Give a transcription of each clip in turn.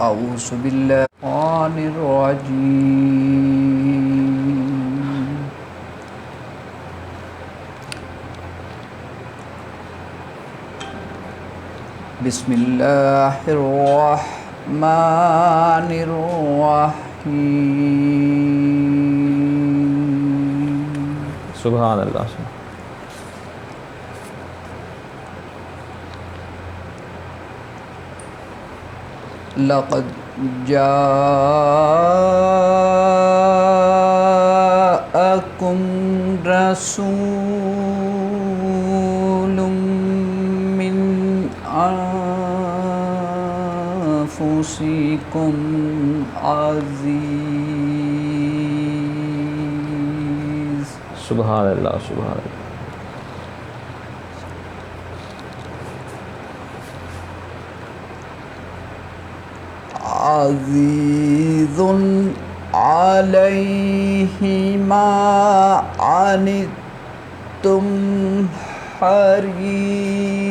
أعوذ بالله من الشيطان الرجيم. بسم الله الرحمن الرحيم. سبحان اللہ. لقد جاءكم رسول من أنفسكم عزيز. سبحان اللہ. سبحان اللہ. عزيز عليه ما عنتم حريص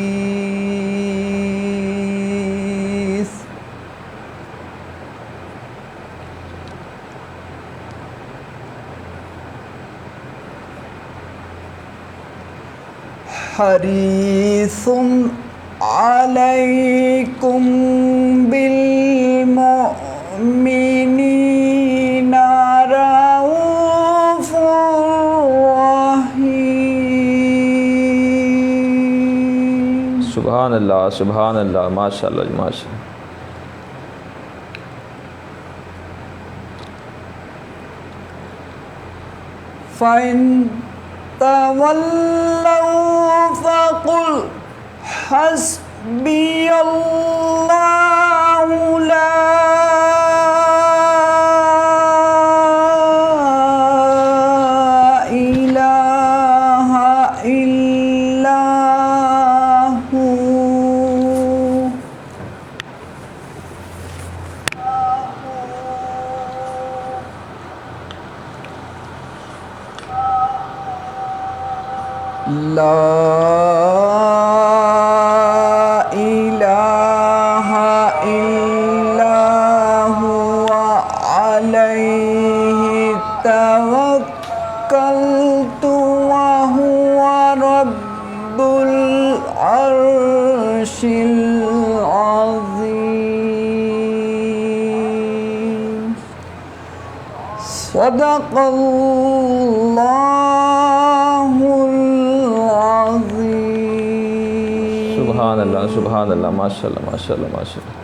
عليكم بالمؤمنين رؤوف رحيم. سبحان اللہ. سبحان اللہ. ماشاء اللہ. ماشاء اللہ. فإن تولوا فقل حسبي الله لا إله إلا هو. لا إله إلا هو عليه توكلت وهو رب العرش العظيم. صدق الله العظيم. سبحان اللہ. سبحان اللہ. ماشاء اللہ. ماشاء اللہ. ماشاء اللہ.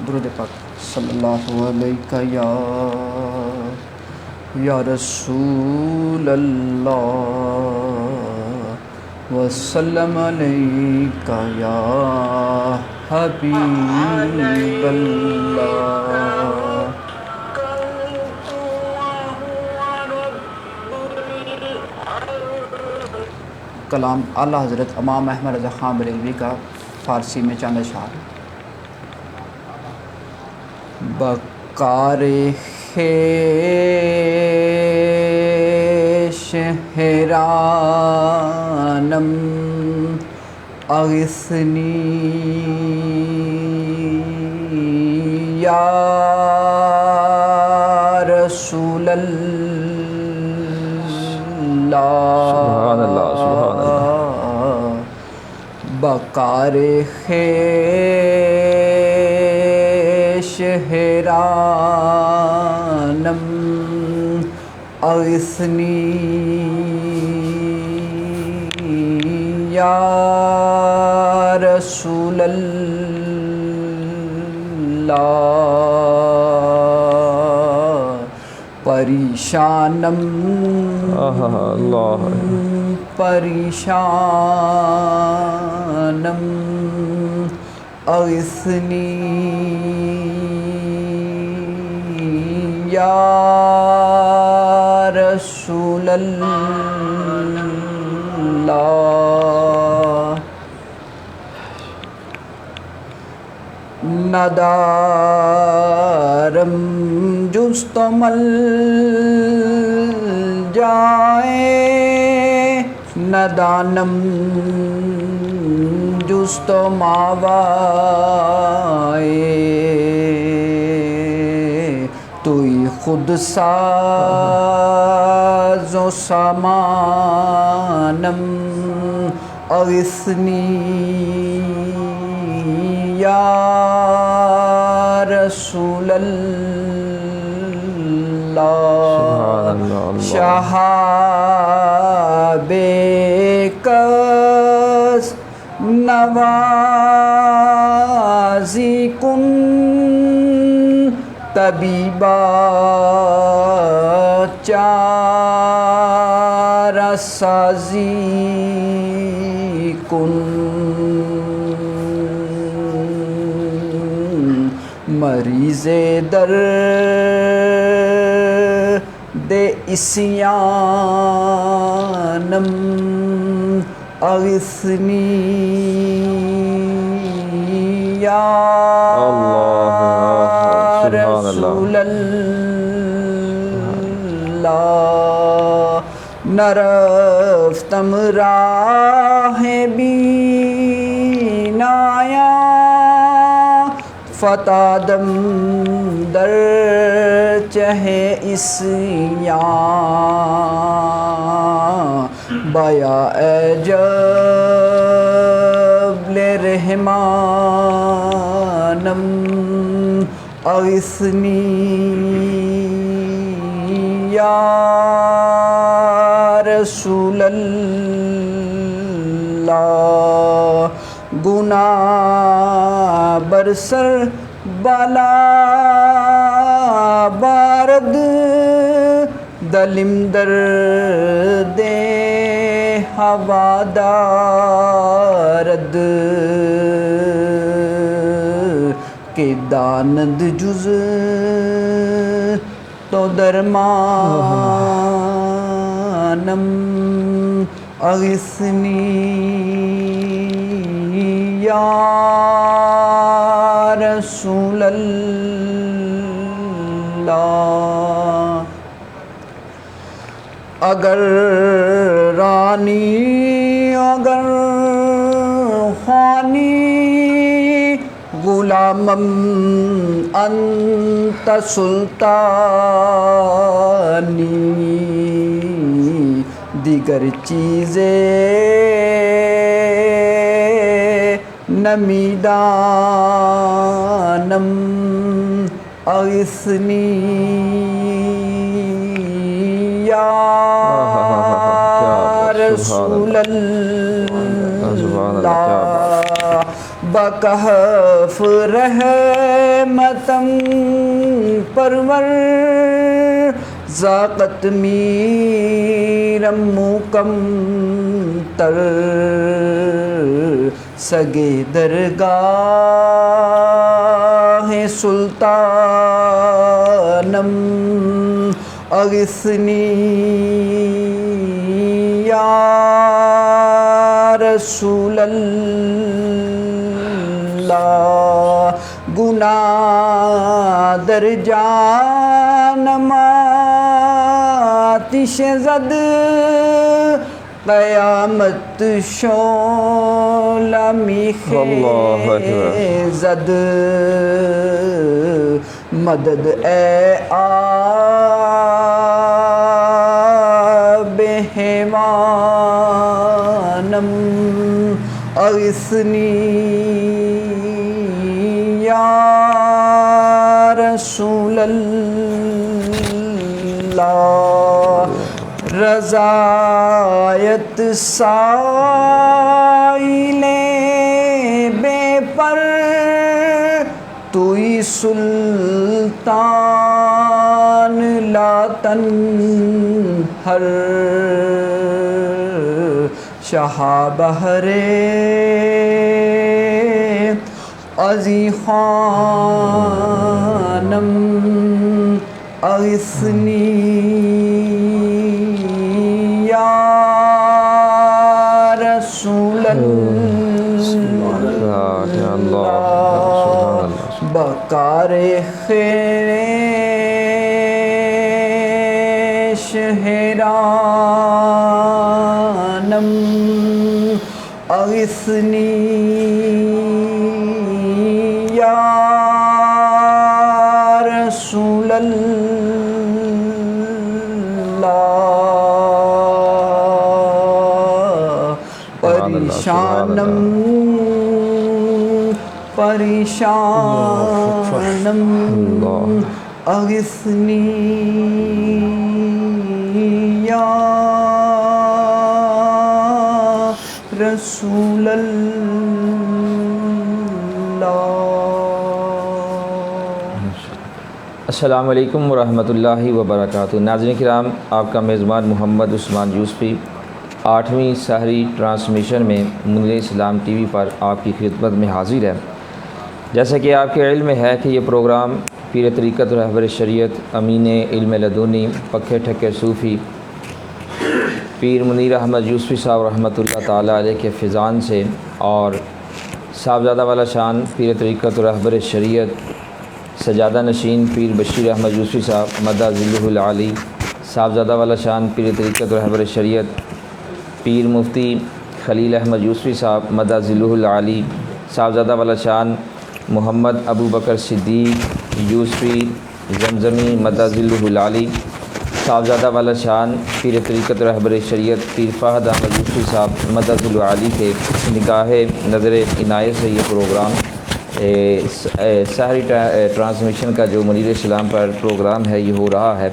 درود پاک صلی اللہ علیہ یا رسول اللہ وسلم علیک یا حبیب اللہ. کلام اعلیٰ حضرت امام احمد رضا خان بریلوی کا فارسی میں چند اشعار. بکار خیش حیرانم اغثنی یا رسول اللہ. سبحان اللہ. سبحان اللہ. بکار خیش حیرانم اغثنی یا رسول اللہ. پریشانم اللہ. پریشانم اغثنی یا رسول اللہ. ندارم جست مل جائے نہ ندانم جست و ماوائے توی خود ساز و سامانم اغثنی یا رسول اللہ شہاب کس نوازی کن طبیبا چارہ سازی کن مریض درد عصیانم اغثنی یا رسول اللہ نرفتم راہ بینایا فتادم در چہے اسیاں بایا اے جبل رحمانم اغثنی یا رسول اللہ گناہ برسر بالا بارد دلم درد ہوا دارد کہ داند جز تو درمانم اغثنی یا رسول اللہ اگر رانی اگر خوانی غلامم انت سلطانی دیگر چیزیں نمیدانم اغثنی یا رسول اللہ بکہف رحمتم پرور ذاقت میرم مکم تر سگے درگاہ سلطانم اغثنی یا رسول اللہ گناہ در جانم آتش زد قیامت شعلہ میخیزد مدد اے آب حیوانم اغثنی یا رسول اللہ رضایت سائل بے پر توی سلطان لا تنہر شاہ بہر عزی خانم اغثنی یا رسول اللہ بکار خیش حیرانم اغثنی یا رسول اللہ پریشانم اغثنی یا رسول اللہ۔ السلام علیکم ورحمۃ اللہ وبرکاتہ۔ ناظرین کرام، آپ کا میزبان محمد عثمان یوسفی 8ویں سحری ٹرانسمیشن میں منیر اسلام ٹی وی پر آپ کی خدمت میں حاضر ہے۔ جیسا کہ آپ کے علم میں ہے کہ یہ پروگرام پیر طریقت رہبر شریعت امین علم لدنی پکے ٹھکے صوفی پیر منیر احمد یوسفی صاحب رحمۃ اللہ تعالیٰ علیہ کے فیضان سے اور صاحبزادہ والا شان پیر طریقت رہبر شریعت سجادہ نشین پیر بشیر احمد یوسفی صاحب مدہ ذلہ العالی، صاحبزادہ والا شان پیر طریقت رہبر شریعت پیر مفتی خلیل احمد یوسفی صاحب مدہ ذلہ العالی، صاحبزادہ والا شان محمد ابو بکر صدیق یوسفی زمزمی مدہ ذلہ العالی، صاحبزادہ والا شان پیر طریقت رہبر شریعت پیر فہد احمد یوسفی صاحب مدہ ذلہ العالی کے نگاہ نظر عنایت سے یہ پروگرام سحری ٹرانسمیشن کا جو منیر اسلام پر پروگرام ہے یہ ہو رہا ہے۔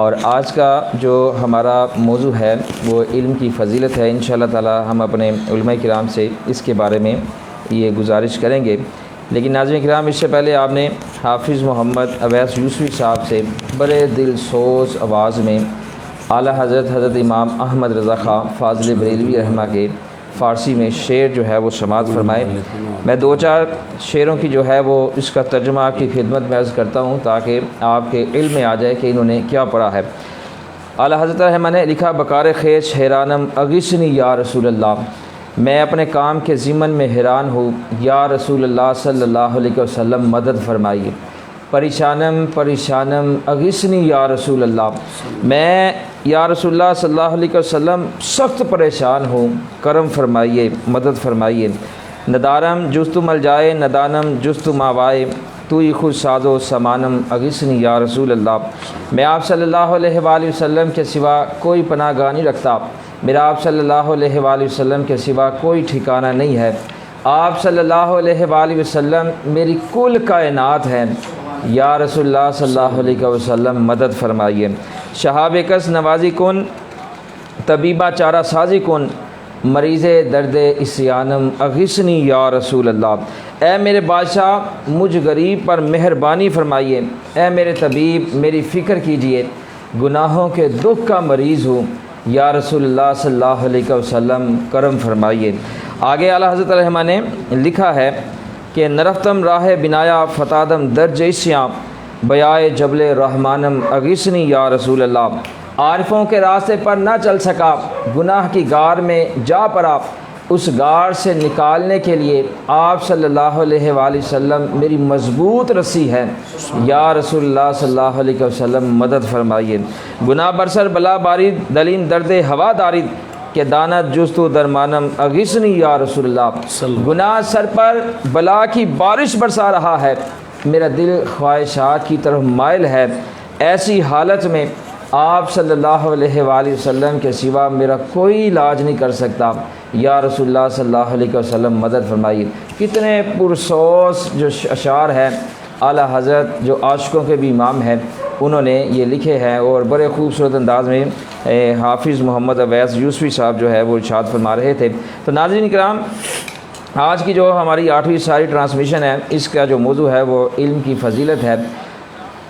اور آج کا جو ہمارا موضوع ہے وہ علم کی فضیلت ہے۔ انشاءاللہ تعالی ہم اپنے علماء کرام سے اس کے بارے میں یہ گزارش کریں گے، لیکن ناظرین کرام اس سے پہلے آپ نے حافظ محمد اویس یوسفی صاحب سے بڑے دل سوز آواز میں اعلیٰ حضرت امام احمد رضا خان فاضل بریلوی رحمہ کے فارسی میں شعر جو ہے وہ سماعت فرمائے۔ میں 2-4 شعروں کی جو ہے وہ اس کا ترجمہ آپ کی خدمت میں عرض کرتا ہوں تاکہ آپ کے علم میں آ جائے کہ انہوں نے کیا پڑھا ہے۔ اعلیٰ حضرت رحمہ نے لکھا، بکار خیش حیرانم اغثنی یا رسول اللہ، میں اپنے کام کے ضمن میں حیران ہوں، یا رسول اللہ صلی اللہ علیہ وسلم مدد فرمائیے۔ پریشانم اغثنی یا رسول اللہ، میں یا رسول اللہ صلی اللہ علیہ وسلم سخت پریشان ہوں، کرم فرمائیے، مدد فرمائیے۔ ندارم جست مل جائے ندانم جست ماوائے، تو ہی خود ساز و سمانم اغثنی یا رسول اللہ، میں آپ صلی اللہ علیہ وآلہ وسلم کے سوا کوئی پناہ گاہ نہیں رکھتا، میرا آپ صلی اللہ علیہ وآلہ وسلم کے سوا کوئی ٹھکانہ نہیں ہے، آپ صلی اللہ علیہ وآلہ وسلم میری کل کائنات ہیں، یا رسول اللہ صلی اللہ علیہ وسلم مدد فرمائیے۔ شہاب کس نوازی کن طبیبہ چارہ سازی کن، مریض درد اسیانم اغثنی یا رسول اللہ، اے میرے بادشاہ مجھ غریب پر مہربانی فرمائیے، اے میرے طبیب میری فکر کیجئے، گناہوں کے دکھ کا مریض ہوں، یا رسول اللہ صلی اللہ علیہ وسلم کرم فرمائیے۔ آگے اعلیٰ حضرت رحمہ نے لکھا ہے کہ نرفتم راہ بنایا فتادم درج اسیاں، بیائے جبل رحمانم اغثنی یا رسول اللہ، عارفوں کے راستے پر نہ چل سکا، گناہ کی غار میں جا پڑا، اس غار سے نکالنے کے لیے آپ صلی اللہ علیہ وآلہ وسلم میری مضبوط رسی ہے، یا رسول اللہ صلی اللہ علیہ وسلم مدد فرمائیے۔ گناہ برسر بلا بارید دلین درد ہوا دارید، کہ دانت جستو درمانم اغثنی یا رسول اللہ، گناہ سر پر بلا کی بارش برسا رہا ہے، میرا دل خواہشات کی طرف مائل ہے، ایسی حالت میں آپ صلی اللہ علیہ وآلہ وسلم کے سوا میرا کوئی علاج نہیں کر سکتا، یا رسول اللہ صلی اللہ علیہ وسلم مدد فرمائیے۔ کتنے پرسوز جو اشعار ہیں اعلیٰ حضرت جو عاشقوں کے بھی امام ہیں انہوں نے یہ لکھے ہیں، اور بڑے خوبصورت انداز میں حافظ محمد اویس یوسفی صاحب جو ہے وہ ارشاد فرما رہے تھے۔ تو ناظرین کرام، آج کی جو ہماری 8ویں ساری ٹرانسمیشن ہے اس کا جو موضوع ہے وہ علم کی فضیلت ہے۔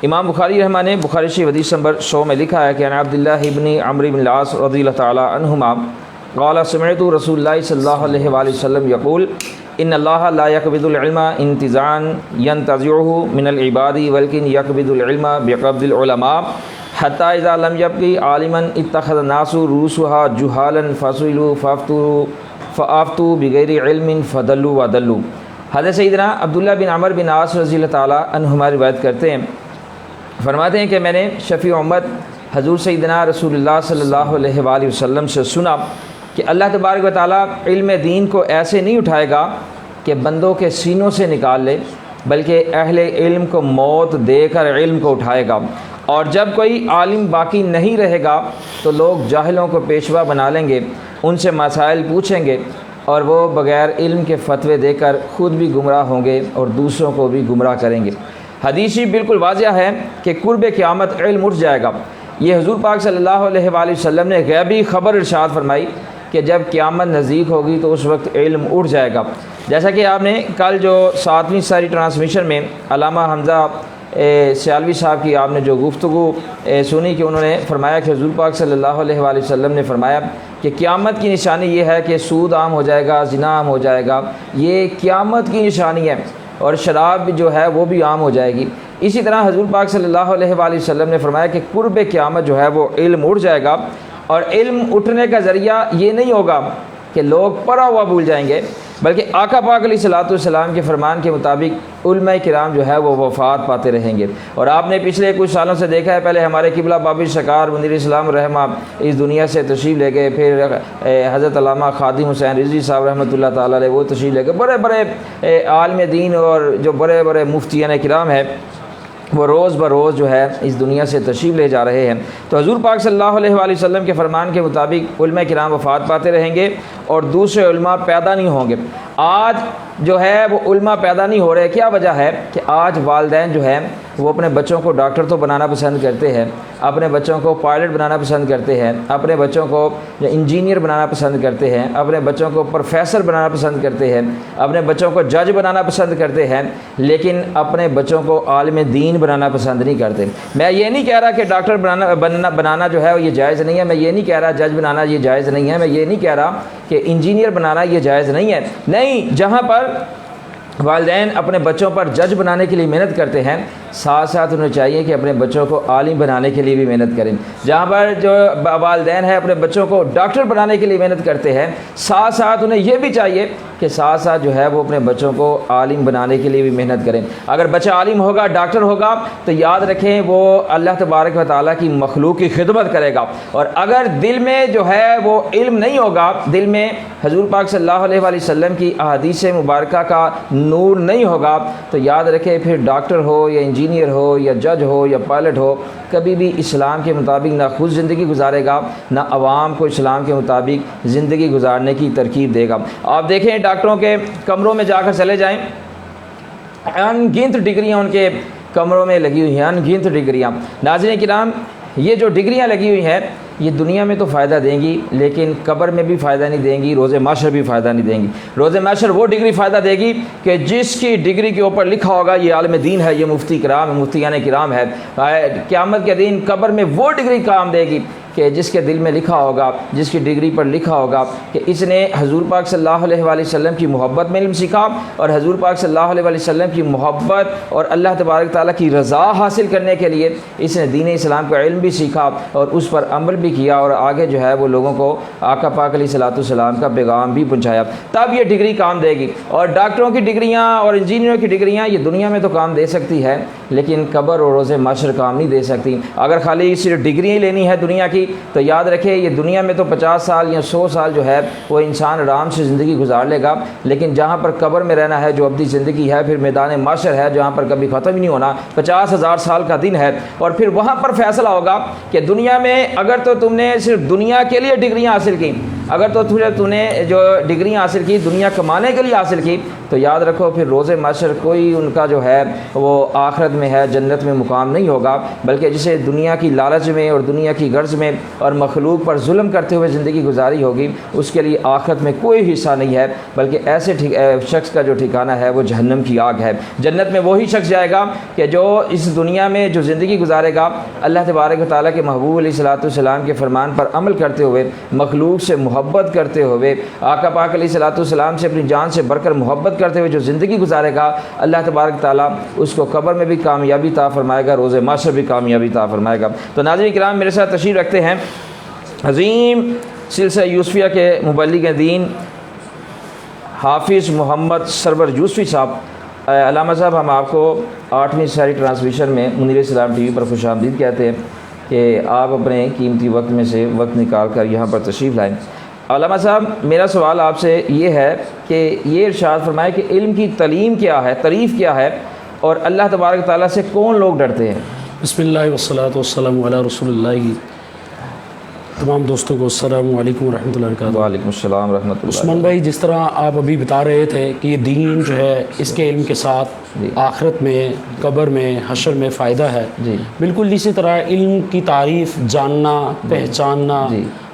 امام بخاری رحمہ نے بخاری شریف حدیث نمبر 100 میں لکھا ہے کہ عن عبداللہ ابن عمرو بن العاص رضی اللہ تعالی عنہما قال سمعت رسول اللہ صلی اللہ علیہ وآلہ وسلم یقول ان اللہ لا يقبض العلم انتزاعا ينتزعه من العباد ولكن يقبض العلم بقبض العلماء حتى اذا لم يبق عالما اتخذ الناس رؤوسها جهالا فسئلوا فافتوا بغیر علم فضلوا وضلوا۔ حضرت سیدنا عبداللہ بن عمرو بن عاص رضی اللہ تعالی عنہما روایت کرتے ہیں، فرماتے ہیں کہ میں نے شفیع امت حضور سیدنا رسول اللہ صلی اللہ علیہ وآلہ وسلم سے سنا کہ اللہ تبارک و تعالیٰ علم دین کو ایسے نہیں اٹھائے گا کہ بندوں کے سینوں سے نکال لے، بلکہ اہل علم کو موت دے کر علم کو اٹھائے گا۔ اور جب کوئی عالم باقی نہیں رہے گا تو لوگ جاہلوں کو پیشوا بنا لیں گے، ان سے مسائل پوچھیں گے، اور وہ بغیر علم کے فتوے دے کر خود بھی گمراہ ہوں گے اور دوسروں کو بھی گمراہ کریں گے۔ حدیث بالکل واضح ہے کہ قرب قیامت علم اٹھ جائے گا۔ یہ حضور پاک صلی اللہ علیہ وآلہ وسلم نے غیبی خبر ارشاد فرمائی کہ جب قیامت نزدیک ہوگی تو اس وقت علم اٹھ جائے گا۔ جیسا کہ آپ نے کل جو 7ویں ساری ٹرانسمیشن میں علامہ حمزہ سیالوی صاحب کی آپ نے جو گفتگو سنی کہ انہوں نے فرمایا کہ حضور پاک صلی اللہ علیہ وآلہ وسلم نے فرمایا کہ قیامت کی نشانی یہ ہے کہ سود عام ہو جائے گا، زنا عام ہو جائے گا، یہ قیامت کی نشانی ہے، اور شراب جو ہے وہ بھی عام ہو جائے گی۔ اسی طرح حضور پاک صلی اللہ علیہ وآلہ وسلم نے فرمایا کہ قرب قیامت جو ہے وہ علم اٹھ جائے گا، اور علم اٹھنے کا ذریعہ یہ نہیں ہوگا کہ لوگ پڑھا ہوا بھول جائیں گے، بلکہ آقا پاک علیہ الصلوۃ والسلام کے فرمان کے مطابق علماء کرام جو ہے وہ وفات پاتے رہیں گے۔ اور آپ نے پچھلے کچھ سالوں سے دیکھا ہے، پہلے ہمارے قبلہ بابی سرکار منیر اسلام رحمہ اس دنیا سے تشریف لے گئے، پھر حضرت علامہ خادم حسین رضوی صاحب رحمۃ اللہ تعالیٰ علیہ وہ تشریف لے گئے، بڑے بڑے عالم دین اور جو بڑے بڑے مفتیان کرام ہیں وہ روز بروز جو ہے اس دنیا سے تشریف لے جا رہے ہیں۔ تو حضور پاک صلی اللہ علیہ وآلہ وسلم کے فرمان کے مطابق علماء کرام وفات پاتے رہیں گے اور دوسرے علماء پیدا نہیں ہوں گے۔ آج جو ہے وہ علماء پیدا نہیں ہو رہے، کیا وجہ ہے کہ آج والدین جو ہیں وہ اپنے بچوں کو ڈاکٹر تو بنانا پسند کرتے ہیں، اپنے بچوں کو پائلٹ بنانا پسند کرتے ہیں، اپنے بچوں کو انجینئر بنانا پسند کرتے ہیں، اپنے بچوں کو پروفیسر بنانا پسند کرتے ہیں، اپنے بچوں کو جج بنانا پسند کرتے ہیں، لیکن اپنے بچوں کو عالم دین بنانا پسند نہیں کرتے۔ میں یہ نہیں کہہ رہا کہ ڈاکٹر بنانا جو ہے یہ جائز نہیں ہے، میں یہ نہیں کہہ رہا جج بنانا یہ جائز نہیں ہے، میں یہ نہیں کہہ رہا کہ انجینئر بنانا یہ جائز نہیں ہے، نہیں، جہاں پر والدین اپنے بچوں پر جج بنانے کے لیے محنت کرتے ہیں، ساتھ ساتھ انہیں چاہیے کہ اپنے بچوں کو عالم بنانے کے لیے بھی محنت کریں۔ جہاں پر جو والدین ہیں اپنے بچوں کو ڈاکٹر بنانے کے لیے محنت کرتے ہیں، ساتھ ساتھ انہیں یہ بھی چاہیے کہ ساتھ ساتھ جو ہے وہ اپنے بچوں کو عالم بنانے کے لیے بھی محنت کریں۔ اگر بچہ عالم ہوگا، ڈاکٹر ہوگا، تو یاد رکھیں وہ اللہ تبارک و تعالیٰ کی مخلوق کی خدمت کرے گا، اور اگر دل میں جو ہے وہ علم نہیں ہوگا، دل میں حضور پاک صلی اللہ علیہ وآلہ وسلم کی احادیث مبارکہ کا نور نہیں ہوگا، تو یاد رکھیں پھر ڈاکٹر ہو یا انجینئر ہو یا جج ہو یا پائلٹ ہو، کبھی بھی اسلام کے مطابق نہ خود زندگی گزارے گا، نہ عوام کو اسلام کے مطابق زندگی گزارنے کی ترکیب دے گا۔ آپ دیکھیں ڈاکٹروں کے کمروں میں جا کر چلے جائیں، ان گنت ڈگریاں ان کے کمروں میں لگی ہوئی ہیں، ان گنت ڈگریاں۔ ناظرین کرام، یہ جو ڈگریاں لگی ہوئی ہیں یہ دنیا میں تو فائدہ دیں گی، لیکن قبر میں بھی فائدہ نہیں دیں گی، روز محشر بھی فائدہ نہیں دیں گی۔ روز محشر وہ ڈگری فائدہ دے گی کہ جس کی ڈگری کے اوپر لکھا ہوگا یہ عالم دین ہے، یہ مفتی کرام ہے، مفتیان کرام ہے۔ قیامت کے دن قبر میں وہ ڈگری کام دے گی کہ جس کے دل میں لکھا ہوگا، جس کی ڈگری پر لکھا ہوگا کہ اس نے حضور پاک صلی اللہ علیہ وآلہ وسلم کی محبت میں علم سیکھا، اور حضور پاک صلی اللہ علیہ وآلہ وسلم کی محبت اور اللہ تبارک تعالیٰ کی رضا حاصل کرنے کے لیے اس نے دین اسلام کا علم بھی سیکھا اور اس پر عمل بھی کیا، اور آگے جو ہے وہ لوگوں کو آقا پاک علیہ الصلوۃ والسلام کا پیغام بھی پہنچایا، تب یہ ڈگری کام دے گی۔ اور ڈاکٹروں کی ڈگریاں اور انجینئروں کی ڈگریاں یہ دنیا میں تو کام دے سکتی ہے، لیکن قبر اور روز محشر کام نہیں دے سکتی۔ اگر خالی صرف ڈگری ہی لینی ہے دنیا کی تو یاد رکھے یہ دنیا میں تو 50 سال یا 100 سال جو ہے وہ انسان آرام سے زندگی گزار لے گا، لیکن جہاں پر قبر میں رہنا ہے جو ابدی زندگی ہے، پھر میدان محشر ہے جہاں پر کبھی ختم ہی نہیں ہونا، 50,000 سال کا دن ہے، اور پھر وہاں پر فیصلہ ہوگا کہ دنیا میں اگر تو تم نے صرف دنیا کے لیے ڈگریاں حاصل کی، اگر تو تم نے جو ڈگریاں حاصل کی دنیا کمانے کے لیے حاصل کی، تو یاد رکھو پھر روز محشر کوئی ان کا جو ہے وہ آخرت میں ہے، جنت میں مقام نہیں ہوگا، بلکہ جسے دنیا کی لالچ میں اور دنیا کی غرض میں اور مخلوق پر ظلم کرتے ہوئے زندگی گزاری ہوگی، اس کے لیے آخرت میں کوئی حصہ نہیں ہے، بلکہ ایسے شخص کا جو ٹھکانہ ہے وہ جہنم کی آگ ہے۔ جنت میں وہی شخص جائے گا کہ جو اس دنیا میں جو زندگی گزارے گا اللہ تبارک و تعالیٰ کے محبوب علیہ الصلوۃ والسلام کے فرمان پر عمل کرتے ہوئے، مخلوق سے محبت کرتے ہوئے، آقا پاک علیہ الصلوۃ والسلام سے اپنی جان سے بڑھ کر محبت کرتے ہوئے جو زندگی گزارے گا، اللہ تبارک تعالیٰ اس کو قبر میں بھی کامیابی عطا فرمائے گا، روز محشر بھی کامیابی عطا فرمائے گا۔ تو ناظرین کرام، میرے ساتھ تشریف رکھتے ہیں عظیم سلسلہ یوسفیہ کے مبلغ دین حافظ محمد سرور یوسفی صاحب۔ علامہ صاحب، ہم آپ کو 8ویں ساری ٹرانسمیشن میں منیر اسلام ٹی وی پر خوش آمدید کہتے ہیں کہ آپ اپنے قیمتی وقت میں سے وقت نکال کر یہاں پر تشریف لائیں۔ علامہ صاحب میرا سوال آپ سے یہ ہے کہ یہ ارشاد فرمائے کہ علم کی تعلیم کیا ہے، تعریف کیا ہے، اور اللہ تبارک تعالیٰ سے کون لوگ ڈرتے ہیں؟ بسم اللہ والصلاۃ والسلام علی رسول اللہ۔ تمام دوستوں کو السلام علیکم ورحمۃ اللہ وبرکاتہ۔ وعلیکم السلام ورحمۃ اللہ۔ عثمان بھائی، جس طرح آپ ابھی بتا رہے تھے کہ یہ دین جو ہے اس کے علم کے ساتھ آخرت میں، قبر میں، حشر میں فائدہ ہے، جی بالکل اسی طرح علم کی تعریف، جاننا، پہچاننا،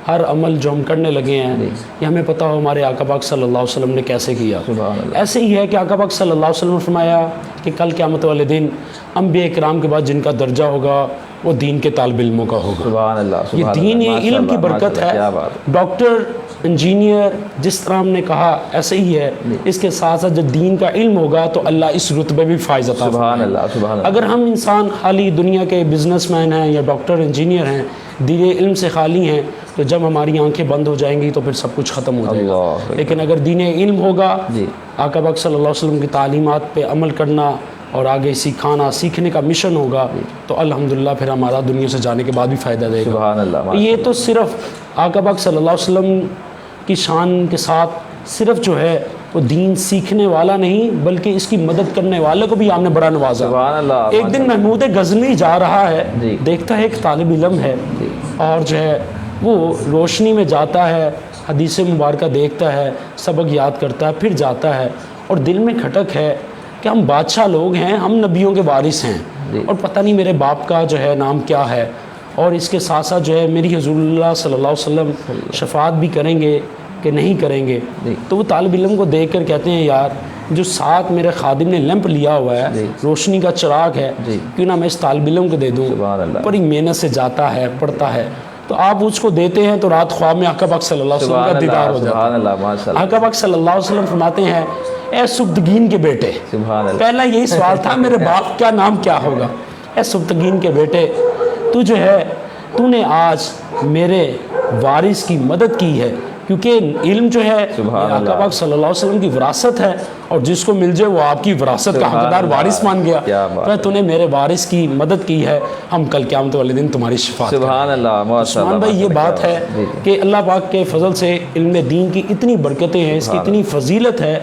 ہر عمل جو ہم کرنے لگے ہیں یہ ہمیں پتہ ہو ہمارے آقا پاک صلی اللہ علیہ وسلم نے کیسے کیا۔ سبحان اللہ۔ ایسے ہی ہے کہ آقا پاک صلی اللہ علیہ وسلم نے فرمایا کہ کل قیامت والے دن انبیاء کرام کے بعد جن کا درجہ ہوگا وہ دین کے طالب علموں کا ہوگا۔ سبحان اللہ، یہ سبحان دین، اللہ، یہ علم کی برکت ہے۔ کیا بات۔ ڈاکٹر، انجینئر، جس طرح ہم نے کہا ایسے ہی ہے، اس کے ساتھ ساتھ جب دین کا علم ہوگا تو اللہ اس رتبے بھی فائز عطا سبحان فرمائے۔ اللہ، سبحان اللہ۔ اگر ہم انسان خالی دنیا کے بزنس مین ہیں یا ڈاکٹر، انجینئر ہیں، دین علم سے خالی ہیں، تو جب ہماری آنکھیں بند ہو جائیں گی تو پھر سب کچھ ختم ہو جائے گا۔ اللہ، لیکن اگر دین علم ہوگا، جی آقا پاک صلی اللہ علیہ وسلم کی تعلیمات پہ عمل کرنا اور آگے سکھانا، سیکھنے کا مشن ہوگا، تو الحمدللہ پھر ہمارا دنیا سے جانے کے بعد بھی فائدہ دے گا۔ سبحان اللہ۔ یہ تو صرف آقا پاک صلی اللہ علیہ وسلم کی شان کے ساتھ صرف جو ہے وہ دین سیکھنے والا نہیں بلکہ اس کی مدد کرنے والے کو بھی آپ نے بڑا نوازا۔ سبحان اللہ۔ ایک دن محمود غزنوی جا رہا ہے، جی دیکھتا ہے ایک طالب علم ہے اور جو ہے وہ روشنی میں جاتا ہے، حدیث مبارکہ دیکھتا ہے، سبق یاد کرتا ہے، پھر جاتا ہے، اور دل میں کھٹک ہے کہ ہم بادشاہ لوگ ہیں، ہم نبیوں کے وارث ہیں، اور پتہ نہیں میرے باپ کا جو ہے نام کیا ہے، اور اس کے ساتھ ساتھ جو ہے میری حضور اللہ صلی اللہ علیہ وسلم شفاعت بھی کریں گے کہ نہیں کریں گے۔ تو وہ طالب علم کو دیکھ کر کہتے ہیں یار جو ساتھ میرے خادم نے لیمپ لیا ہوا ہے، روشنی کا چراغ ہے، کیوں نہ میں اس طالب علم کو دے دوں، بڑی محنت سے جاتا ہے، پڑھتا ہے، تو آپ اس کو دیتے ہیں تو رات خواب میں آقا پاک صلی اللہ علیہ وسلم کا دیدار ہو جاتا ہے۔ آقا پاک صلی اللہ علیہ وسلم فرماتے ہیں اے سبتگین کے بیٹے، پہلا یہی سوال تھا میرے باپ کا نام کیا ہوگا، اے سبتگین کے بیٹے تو جو ہے تو نے آج میرے وارث کی مدد کی ہے، کیونکہ علم جو ہے آقا پاک صلی اللہ علیہ وسلم کی وراثت ہے، اور جس کو مل جائے وہ آپ کی وراثت کا حقدار وارث مان گیا، تو نے میرے وارث کی مدد کی ہے، ہم کل قیامت والے دن تمہاری شفاعت کریں۔ سبحان اللہ۔ عثمان بھائی، یہ بات ہے کہ اللہ پاک کے فضل سے علم دین کی اتنی برکتیں ہیں، اس کی اتنی فضیلت ہے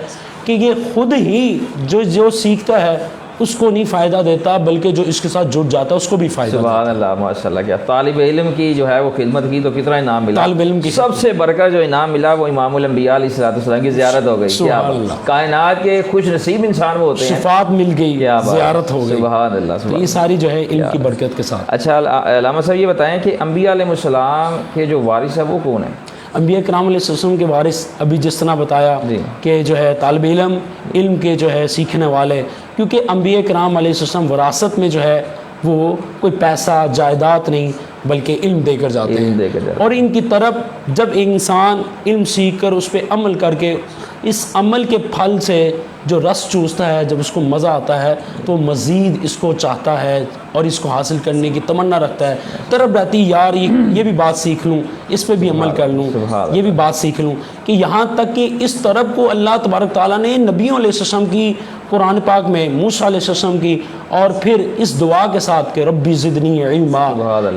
کہ یہ خود ہی جو سیکھتا ہے اس کو نہیں فائدہ دیتا بلکہ جو اس کے ساتھ جڑ جاتا ہے اس کو بھی فائدہ دیتا ہے۔ سبحان اللہ، ماشاءاللہ۔ کیا طالب علم کی جو ہے وہ خدمت کی تو کتنا انعام ملا۔ طالب علم کی سب سے بڑھ کر جو انعام ملا وہ امام الانبیاء علیہ السلام کی زیارت ہو گئی۔ کیا کائنات کے خوش نصیب انسان وہ ہوتے ہیں، شفاعت مل گئی، زیارت ہو گئی۔ سبحان اللہ۔ تو یہ ساری جو ہے علم کی برکت کے ساتھ۔ اچھا علامہ صاحب یہ بتائیں کہ انبیاء علیہ السلام کے جو وارث ہے وہ کون ہیں؟ انبیاء کرام علیہ السلام کے وارث ابھی جس طرح بتایا کہ جو ہے طالب علم، علم کے جو ہے سیکھنے والے، کیونکہ انبیاء کرام علیہ السلام وراثت میں جو ہے وہ کوئی پیسہ جائیداد نہیں بلکہ علم دے کر جاتے ہیں، اور ان کی طرف جب انسان علم سیکھ کر اس پہ عمل کر کے اس عمل کے پھل سے جو رس چوستا ہے، جب اس کو مزہ آتا ہے تو مزید اس کو چاہتا ہے اور اس کو حاصل کرنے کی تمنا رکھتا ہے، طرف رہتی یار یہ بھی بات سیکھ لوں، اس پہ بھی عمل کر لوں، یہ بھی بات سیکھ لوں، کہ یہاں تک کہ اس طرف کو اللہ تبارک تعالیٰ نے نبیوں علیہ السلام کی قرآن پاک میں، موسیٰ علیہ السلام کی، اور پھر اس دعا کے ساتھ کہ ربی زدنی علما،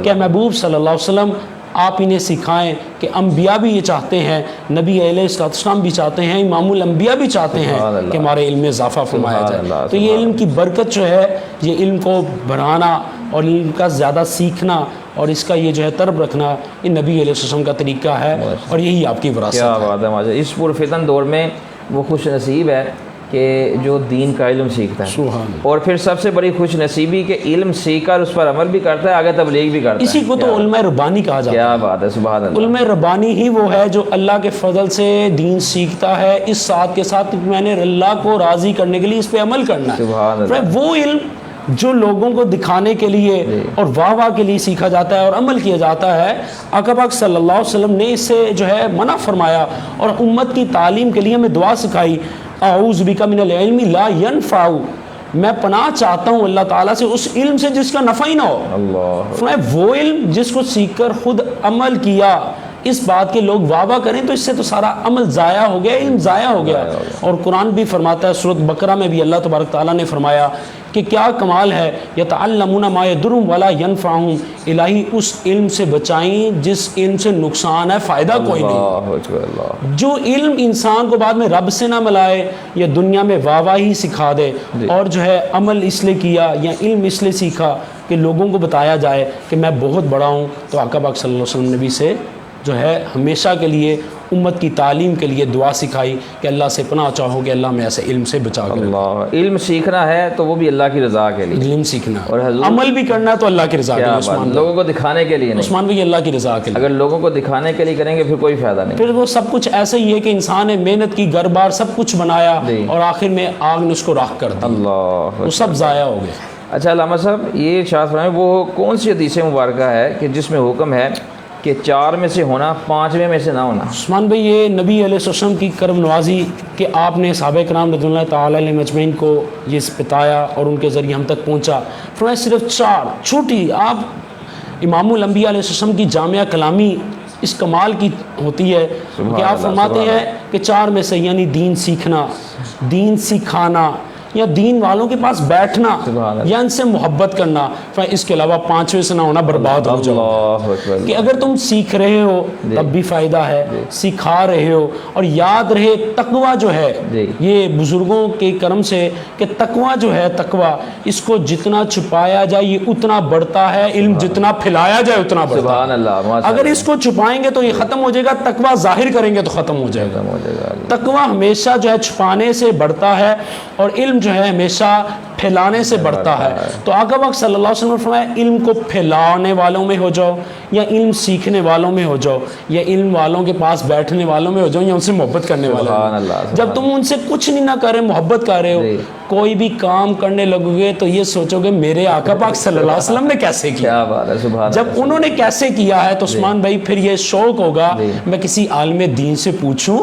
کہ محبوب صلی اللہ علیہ وسلم آپ انہیں سکھائیں، کہ انبیاء بھی یہ چاہتے ہیں، نبی علیہ السلام بھی چاہتے ہیں، امام الانبیاء بھی چاہتے ہیں کہ ہمارے علم میں اضافہ فرمایا جائے۔ تو یہ علم کی برکت جو ہے، یہ علم کو بڑھانا اور علم کا زیادہ سیکھنا اور اس کا یہ جو ہے طرف رکھنا، یہ نبی علیہ السلام کا طریقہ ہے اور یہی آپ کی وراثت ہے۔ کیا بات ہے ماشاءاللہ۔ اس پرفتن دور میں وہ خوش نصیب ہے کہ جو دین کا علم سیکھتا ہے، اور پھر سب سے بڑی خوش نصیبی کہ علم سیکھ کر اس پر عمل بھی کرتا ہے، آگے تبلیغ بھی کرتا ہے۔ اسی کو تو علماء ربانی کہا جاتا ہے۔ کیا بات ہے، سبحان اللہ۔ علماء ربانی ہی وہ ہے جو اللہ کے فضل سے دین سیکھتا ہے، اس ساتھ کے ساتھ میں نے اللہ کو راضی کرنے کے لیے اس پہ عمل کرنا ہے۔ سبحان اللہ۔ وہ علم جو لوگوں کو دکھانے کے لیے اور واہ واہ کے لیے سیکھا جاتا ہے اور عمل کیا جاتا ہے، آقا پاک صلی اللہ علیہ وسلم نے اس سے جو ہے منع فرمایا اور امت کی تعلیم کے لیے ہمیں دعا سکھائی، اعوذ بک من العلم لا ينفع، میں پناہ چاہتا ہوں اللہ تعالیٰ سے اس علم سے جس کا نفع ہی نہ ہو۔ اللہ، وہ علم جس کو سیکھ کر خود عمل کیا، اس بات کے لوگ واہ واہ کریں تو اس سے تو سارا عمل ضائع ہو گیا، علم ضائع ہو گیا۔ اور قرآن بھی فرماتا ہے، سورۃ بقرہ میں بھی اللہ تبارک تعالیٰ نے فرمایا کہ کیا کمال ہے، یتعلمون ما یضرهم ولا ينفعهم، الہی اس علم سے بچائیں جس علم سے نقصان ہے، فائدہ کوئی نہیں۔ اللہ اکبر، اللہ جو علم انسان کو بعد میں رب سے نہ ملائے یا دنیا میں واہ واہی سکھا دے، اور جو ہے عمل اس لیے کیا یا علم اس لیے سیکھا کہ لوگوں کو بتایا جائے کہ میں بہت بڑا ہوں، تو آقا پاک صلی اللہ علیہ وسلم نبی سے جو ہے ہمیشہ کے لیے امت کی تعلیم کے لیے دعا سکھائی کہ اللہ سے پناہ چاہو کہ اللہ میں ایسے علم سے بچا کر۔ اللہ، علم سیکھنا ہے تو وہ بھی اللہ کی رضا کے لیے، علم سیکھنا اور حضور عمل بھی کرنا ہے تو اللہ کی رضا کے کیا لیے، بات، عثمان لوگوں کو دکھانے کے لیے نہیں۔ عثمان بھائی اللہ کی رضا کے لیے، اگر لوگوں کو دکھانے کے لیے کریں گے پھر کوئی فائدہ نہیں۔ پھر وہ سب کچھ ایسا ہی ہے کہ انسان نے محنت کی، گھر بار سب کچھ بنایا اور آخر میں آگ نے اس کو راکھ کر دی، اللہ، وہ سب ضائع ہو گئے۔ اچھا علامہ صاحب، یہ ارشاد فرمائیں وہ کون سی حدیث مبارکہ ہے کہ جس میں حکم ہے کہ 4 میں سے ہونا، 5ویں میں سے نہ ہونا؟ عثمان بھائی یہ نبی علیہ السلام کی کرم نوازی کہ آپ نے صحابہ کرام رضی اللہ تعالیٰ علیہ مجمعین کو یہ بتایا اور ان کے ذریعے ہم تک پہنچا۔ فرمایا صرف 4 چھوٹی، آپ امام الانبیاء علیہ السلام کی جامعہ کلامی اس کمال کی ہوتی ہے کہ آپ فرماتے ہیں کہ 4 میں سے، یعنی دین سیکھنا، دین سکھانا، یا دین والوں کے پاس بیٹھنا، یا ان سے محبت کرنا، اس کے علاوہ 5ویں سے نہ ہونا، برباد ہو جاؤ۔ کہ اگر تم سیکھ رہے ہو تب بھی فائدہ ہے، سکھا رہے ہو، اور یاد رہے تقوی جو ہے، یہ بزرگوں کے کرم سے کہ تقوی جو ہے، تقوی اس کو جتنا چھپایا جائے یہ اتنا بڑھتا ہے، علم جتنا پھیلایا جائے اتنا بڑھتا ہے۔ سبحان اللہ، اگر اس کو چھپائیں گے تو یہ ختم ہو جائے گا، تقوی ظاہر کریں گے تو ختم ہو جائے گا۔ تقوی ہمیشہ جو ہے چھپانے سے بڑھتا ہے، اور علم جو ہے ہمیشہ پھیلانے سے بڑھتا ہے۔ تو آقا پاک صلی اللہ علیہ وسلم نے فرمایا علم کو پھیلانے والوں میں ہو جاؤ، یا علم سیکھنے والوں میں ہو جاؤ، یا علم والوں کے پاس بیٹھنے والوں میں ہو جاؤ، یا ان سے محبت کرنے والوں میں۔ جب تم ان سے کچھ نہیں نہ کرے، محبت کر رہے ہو، کوئی بھی کام کرنے لگو گے تو یہ سوچو گے میرے آقا پاک صلی اللہ علیہ وسلم نے کیسے کیا۔ جب انہوں نے کیسے کیا ہے تو عثمان بھائی پھر یہ شوق ہوگا میں کسی عالم دین سے پوچھوں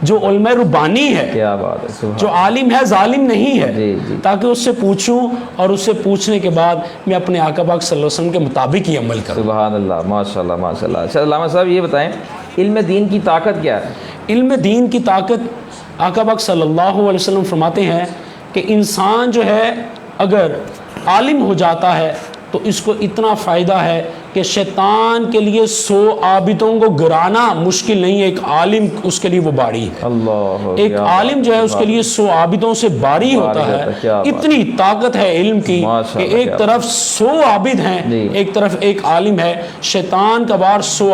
جو علم ربانی ہے، جو عالم ہے ظالم نہیں ہے، تاکہ اس سے پوچھوں اور اس سے پوچھنے کے بعد میں اپنے آقا پاک صلی اللہ علیہ وسلم کے مطابق ہی عمل کروں۔ سبحان اللہ، ماشاء اللہ، ماشاء اللہ۔ اچھا علامہ صاحب یہ بتائیں علم دین کی طاقت کیا ہے؟ علم دین کی طاقت آقا پاک صلی اللہ علیہ وسلم فرماتے ہیں کہ انسان جو ہے اگر عالم ہو جاتا ہے تو اس کو اتنا فائدہ ہے کہ شیطان کے لیے 100 عابدوں کو گرانا مشکل نہیں ہے، ایک عالم اس کے لیے وہ باری ہے۔ اللہ، ایک عالم جو ہے اس کے لیے 100 عابدوں سے باری ہوتا ہے۔ اتنی طاقت ہے علم کی کہ ایک طرف 100 عابد ہیں، ایک طرف ایک عالم ہے۔ شیطان کا وار 100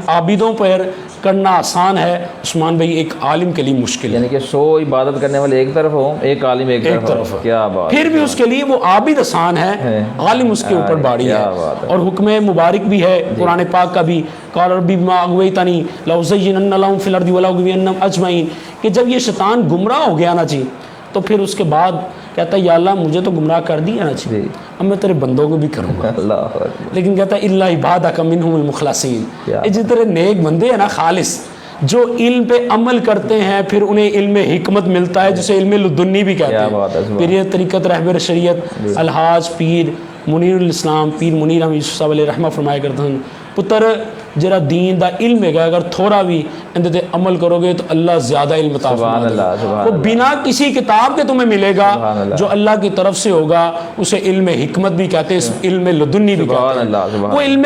عابدوں پر کرنا آسان ہے، عثمان بھائی ایک عالم کے لیے مشکل ہے۔ یعنی کہ 100 عبادت کرنے والے ایک طرف ہوں، ایک عالم ایک طرف ہو، کیا بات۔ پھر بھی اس کے لیے وہ عابد آسان ہے، عالم اس کے اوپر باری ہے۔ اور حکم مبارک بھی ہے قرآن پاک کا بھی، قال ربی بما اغویتنی لأزینن لہم فی الارض ولأغوینہم اجمعین، کہ جب یہ شیطان گمراہ ہو گیا نا جی تو پھر اس کے بعد کہتا ہے یا اللہ مجھے تو گمراہ کر دیا نا جی، اب میں تیرے بندوں کو بھی کروں گا۔ لیکن کہتا ہے الا عبادک منہم المخلصین، یہ جتنے نیک بندے ہیں نا خالص، جو علم پہ عمل کرتے ہیں پھر انہیں علم حکمت ملتا ہے جسے علم لدنی بھی کہتے ہیں۔ پھر یہ طریقت رہبر شریعت الحاج پیر منیر الاسلام پیر منیر احمد یوسف صاحب علیہ رحمہ فرمایا کرتے ہیں پتر جرا دین دا علم ہے اگر تھوڑا بھی اندر تے عمل کرو گے تو اللہ زیادہ علم عطا فرمائے گا۔ وہ بنا کسی کتاب کے تمہیں ملے گا، جو اللہ کی طرف سے ہوگا اسے علم حکمت بھی کہتے ہیں، علم لدنی بھی کہتے ہیں۔ وہ علم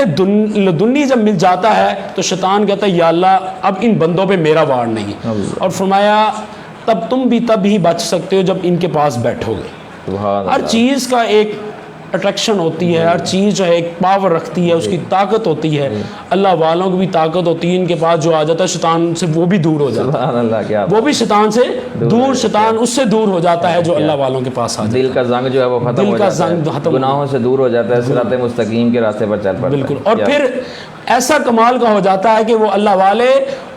لدنی جب مل جاتا ہے تو شیطان کہتا ہے یا اللہ اب ان بندوں پہ میرا وار نہیں، اور فرمایا تب تم بھی تب ہی بچ سکتے ہو جب ان کے پاس بیٹھو گے۔ ہر چیز کا ایک اٹریکشن ہوتی ہے، ہر چیز جو ہے ایک پاور رکھتی ہے، اس کی طاقت ہوتی ہے۔ اللہ والوں کی بھی طاقت ہوتی ہے، ان کے پاس جو آ جاتا ہے شیطان سے وہ بھی دور ہو جاتا ہے، وہ بھی شیطان سے دور، شیطان اس سے دور ہو جاتا ہے جو اللہ والوں کے پاس آ جاتا ہے۔ دل کا زنگ جو ہے وہ ختم ہو جاتا ہے، گناہوں سے دور ہو جاتا ہے، صراط مستقیم کے راستے پر چل پڑتا ہے۔ بالکل، اور پھر ایسا کمال کا ہو جاتا ہے کہ وہ اللہ والے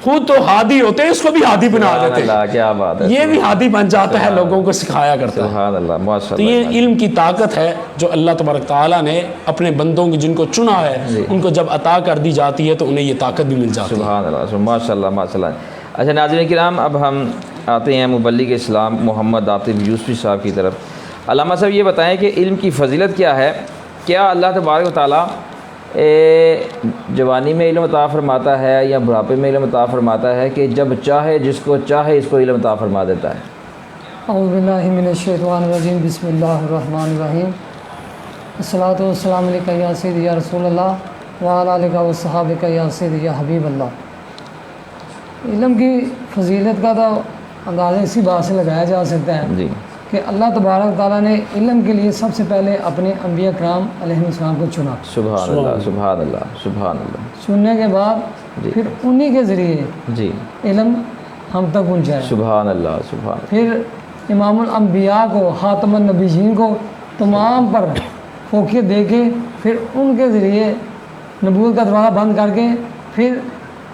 خود تو ہادی ہوتے ہیں، اس کو بھی ہادی بنا دیتے ہیں، کیا بات ہے، یہ بھی ہادی بن جاتا ہے، لوگوں کو سکھایا کرتا ہے۔ سبحان اللہ، ماشاء تو یہ علم کی طاقت ہے جو اللہ تبارک تعالیٰ نے اپنے بندوں کی جن کو چنا ہے ان کو جب عطا کر دی جاتی ہے تو انہیں یہ طاقت بھی مل جاتی ہے۔ سبحان اللہ، ماشاء اللہ، ماشاء اللہ۔ اچھا ناظرین کرام، اب ہم آتے ہیں مبلغ اسلام محمد عاطف یوسفی صاحب کی طرف۔ علامہ صاحب یہ بتائیں کہ علم کی فضیلت کیا ہے؟ کیا اللہ تبارک و تعالیٰ جوانی میں علم عطا فرماتا ہے یا بڑھاپے میں علم عطا فرماتا ہے کہ جب چاہے جس کو چاہے اس کو علم عطا فرما دیتا ہے؟ اعوذ باللہ من الشیطان الرجیم، بسم اللہ الرحمن الرحیم، الصلاۃ والسلام علیکہ یا سیدی یا رسول اللہ وعلی آلہ وصحابہ یا سیدی یا حبیب اللہ۔ علم کی فضیلت کا تو اندازہ اسی بات سے لگایا جا سکتا ہے جی کہ اللہ تبارک تعالیٰ نے علم کے لیے سب سے پہلے اپنے انبیاء کرام علیہ السلام کو چنا۔ سبحان اللہ سبحان اللہ سبحان اللہ۔ چننے کے بعد جی پھر انہی کے ذریعے جی علم ہم تک پہنچایا۔ سبحان اللہ سبحان اللہ۔ پھر امام الانبیاء کو، خاتم النبیین کو تمام پر فوقیت دے کے پھر ان کے ذریعے نبوت کا دروازہ بند کر کے پھر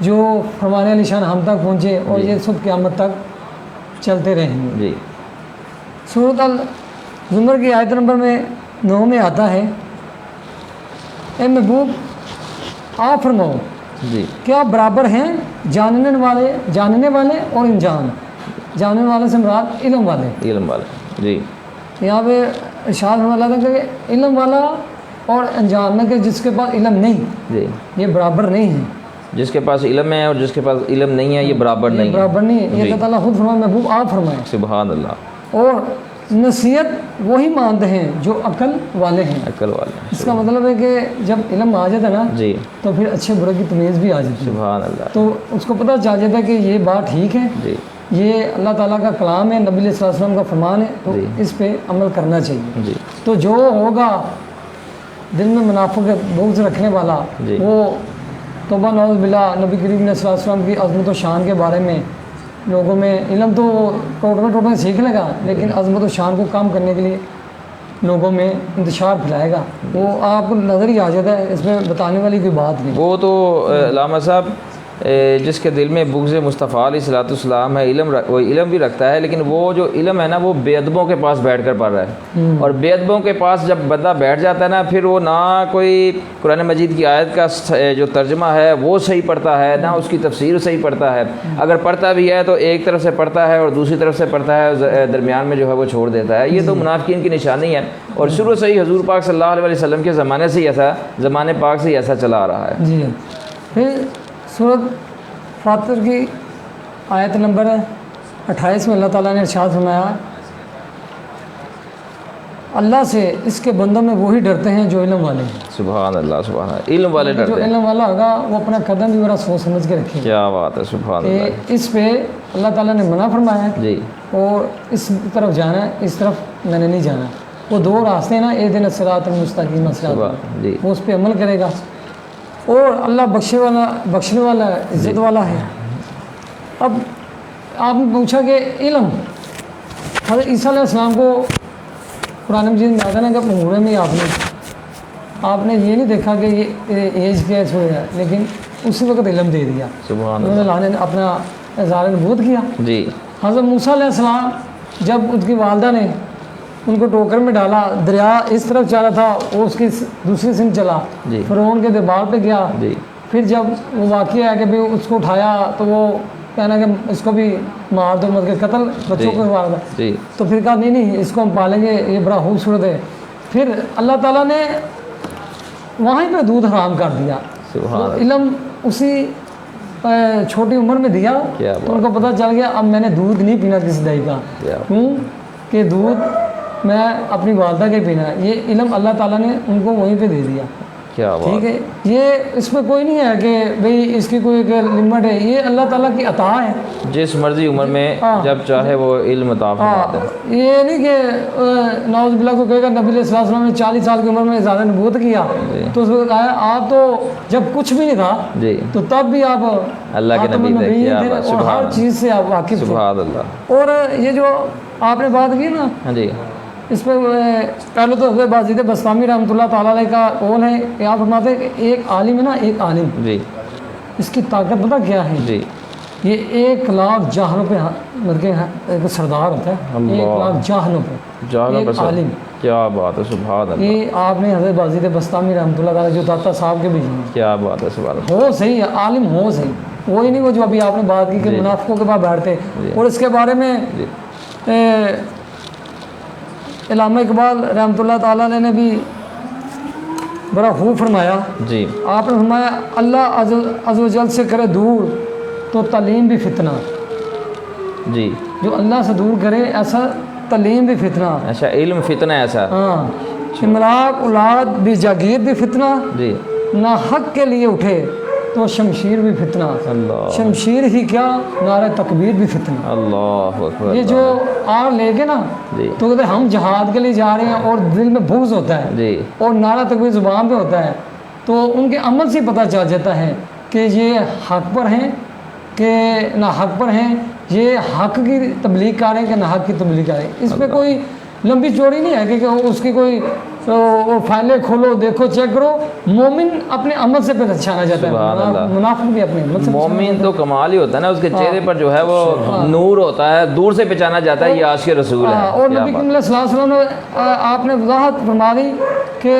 جو فرمان علی شان ہم تک پہنچے اور جی یہ سب قیامت تک چلتے رہیں گے۔ جی سورۃ الزمر کی آیت نمبر 9 میں آتا ہے، اے محبوب آپ فرماؤ جی کیا برابر ہیں جاننے والے اور انجان؟ جاننے والے سے مراد علم والے۔ علم والے جی یہاں پہ ارشاد ہونے والا تھا کہ علم والا اور انجان، نہ کہ جس کے پاس علم نہیں، جی یہ برابر نہیں ہے۔ جس کے پاس علم ہے اور جس کے پاس علم نہیں ہے یہ برابر نہیں ہے۔ برابر نہیں ہے، یہ جی اللہ تعالیٰ خود فرمائے محبوب آپ فرمائیں۔ سبحان اللہ۔ اور نصیحت وہی مانتے ہیں جو عقل والے ہیں۔ عقل والے اس کا مطلب ہے کہ جب علم آ جاتا ہے نا جی تو پھر اچھے برے کی تمیز بھی آ جاتی ہے، سبحان اللہ۔ تو اس کو پتہ چل جاتا ہے کہ یہ بات ٹھیک ہے، جی یہ اللہ تعالیٰ کا کلام ہے، نبی علیہ الصلوۃ والسلام کا فرمان ہے، تو جی اس پہ عمل کرنا چاہیے۔ جی تو جو ہوگا دل میں منافقت بغض رکھنے والا، جی وہ توبہ نعوذ باللہ نبی کریم علیہ الصلوۃ والسلام کی عظمت و شان کے بارے میں لوگوں میں علم تو ٹوٹل سیکھ لے گا، لیکن عظمت و شان کو کم کرنے کے لیے لوگوں میں انتشار پھیلائے گا، وہ آپ کو نظر ہی آ جاتا ہے، اس میں بتانے والی کوئی بات نہیں۔ وہ تو علامہ صاحب جس کے دل میں بغض مصطفیٰ علیہ الصلوۃ والسلام ہے، وہ علم بھی رکھتا ہے، لیکن وہ جو علم ہے نا وہ بے ادبوں کے پاس بیٹھ کر پڑھ رہا ہے، اور بے ادبوں کے پاس جب بندہ بیٹھ جاتا ہے نا پھر وہ نہ کوئی قرآن مجید کی آیت کا جو ترجمہ ہے وہ صحیح پڑھتا ہے، نہ اس کی تفسیر صحیح پڑھتا ہے، اگر پڑھتا بھی ہے تو ایک طرف سے پڑھتا ہے اور دوسری طرف سے پڑھتا ہے، درمیان میں جو ہے وہ چھوڑ دیتا ہے۔ یہ تو منافقین کی نشانی ہے، اور شروع سے ہی حضور پاک صلی اللہ علیہ وسلم کے زمانے پاک سے ہی ایسا چلا آ رہا ہے۔ جی پھر سورۃ فاطر کی آیت نمبر 28 میں اللہ تعالیٰ نے ارشاد فرمایا، اللہ سے اس کے بندوں میں وہی ڈرتے ہیں جو علم والے ہیں۔ سبحان اللہ سبحان اللہ۔ علم والے جو ڈرتے ہیں، علم والا ہوگا وہ اپنا قدم بھی بڑا سوچ سمجھ کے رکھے گا کیا بات ہے، سبحان کہ اللہ۔ اس پہ اللہ تعالیٰ نے منع فرمایا ہے جی اور اس طرف جانا ہے، اس طرف میں نے نہیں جانا۔ وہ دو راستے ہیں نا، اہدنا الصراط المستقیم، جی وہ اس پہ عمل کرے گا، اور اللہ بخشنے والا عزت والا ہے۔ اب آپ نے پوچھا کہ علم، حضرت عیسیٰ علیہ السلام کو قرآن مجید میں آتا نا کہ امور میں آپ نے یہ نہیں دیکھا کہ یہ ایج کیا ہے، لیکن اسی وقت علم دے دیا، سبحان انہوں نے اللہ نے اپنا اظہار نبوت کیا۔ جی حضرت موسیٰ علیہ السلام جب ان کی والدہ نے ان کو ٹوکر میں ڈالا، دریا اس طرف چلا تھا، وہ اس کی دوسری سمت چلا، جی فرعون کے دربار پہ گیا، جی پھر جب وہ واقعہ ہے کہ بھی اس کو اٹھایا تو وہ کہنا کہ اس کو بھی مار دو، مت کے قتل بچوں کو مارا تھا، جی تو پھر کہا نہیں اس کو ہم پالیں گے، یہ بڑا خوبصورت ہے۔ پھر اللہ تعالیٰ نے وہیں پہ دودھ حرام کر دیا، سبحان اللہ۔ علم اسی چھوٹی عمر میں دیا، کیا تو ان کو پتہ چل گیا اب میں نے دودھ نہیں پینا کسی دہی کا، کیا کیوں کہ دودھ میں اپنی والدہ کے پینا ہے۔ یہ علم اللہ تعالیٰ نے ان کو وہیں پہ دے دیا، کیا بات ٹھیک ہے۔ یہ اس میں کوئی نہیں ہے کہ بھئی اس کی کوئی لمٹ ہے، یہ اللہ تعالیٰ کی عطا ہے، جس مرضی عمر میں جب چاہے وہ علم عطا فرماتا ہے۔ یہ نہیں کہ نعوذ باللہ کو کہے گا نبی علیہ الصلوۃ والسلام نے 40 سال کی عمر میں اظہار نبوت کیا، تو اس کو کہا آپ تو جب کچھ بھی نہیں تھا جی تو تب بھی آپ اللہ کے خاتم نبی تھے، النبیین کیا تھے، بات، اور سبحان ہر اللہ، چیز سے آپ واقف تھے۔ سبحان اللہ۔ اور یہ جو آپ نے بات کی نا، ہاں جی اس پہ پہلے تو حضرت بازید بسطامی رحمۃ اللہ تعالیٰ علیہ کا قول ہے کہ آپ فرماتے ہیں کہ ایک عالم ہے نا، ایک عالم، جی اس کی طاقت پتہ کیا ہے؟ جی یہ 1,00,000 جاہلوں پہ مطلب کہ ایک سردار ہوتا ہے، اللہ، 1,00,000 جاہلوں پہ جاہلوں ایک پر عالم۔ کیا بات ہے، سبحان اللہ، یہ آپ نے حضرت بازید بسطامی رحمۃ اللہ تعالیٰ جو داتا صاحب کے بھی ہیں، کیا بات ہے، سبحان اللہ۔ ہو صحیح ہے، عالم ہو صحیح، وہی نہیں وہ جو ابھی آپ نے بات کی کہ منافقوں کے پاس بیٹھتے، اور اس کے بارے میں علامہ اقبال رحمۃ اللہ تعالیٰ نے بھی بڑا خوب فرمایا. جی آپ نے فرمایا اللہ عز و جل سے کرے دور تو تعلیم بھی فتنہ. جی جو اللہ سے دور کرے ایسا تعلیم بھی فتنہ. اچھا علم فتنہ ایسا. ہاں املاک اولاد بھی جاگیر بھی فتنہ. جی نہ حق کے لیے اٹھے تو شمشیر بھی فتنہ. اللہ شمشیر ہی کیا نعرہ تکبیر بھی فتنہ. اللہ اکبر. یہ جو آگ لے کے نا جی تو کہتے ہیں ہم جہاد کے لیے جا رہے ہیں اور دل میں بغض ہوتا ہے جی اور نعرہ تکبیر زبان پہ ہوتا ہے تو ان کے عمل سے پتہ چل جاتا ہے کہ یہ حق پر ہیں کہ نہ حق پر ہیں, یہ حق کی تبلیغ کر رہے ہیں کہ نہ حق کی تبلیغ کر رہے ہیں. اس پہ کوئی لمبی چوڑی نہیں ہے کہ اس کی کوئی فائلیں کھولو دیکھو چیک کرو. مومن اپنے عمل سے پہچانا جاتا سبحان ہے, اللہ. منافق بھی اپنے عمل سے. مومن تو کمال ہی ہوتا ہے نا, اس کے چہرے پر جو ہے وہ نور ہوتا ہے, دور سے پہچانا جاتا ہے یہ عاشق رسول ہے. اور نبی کریم صلی اللہ علیہ وسلم نے آپ نے وضاحت فرما دی کہ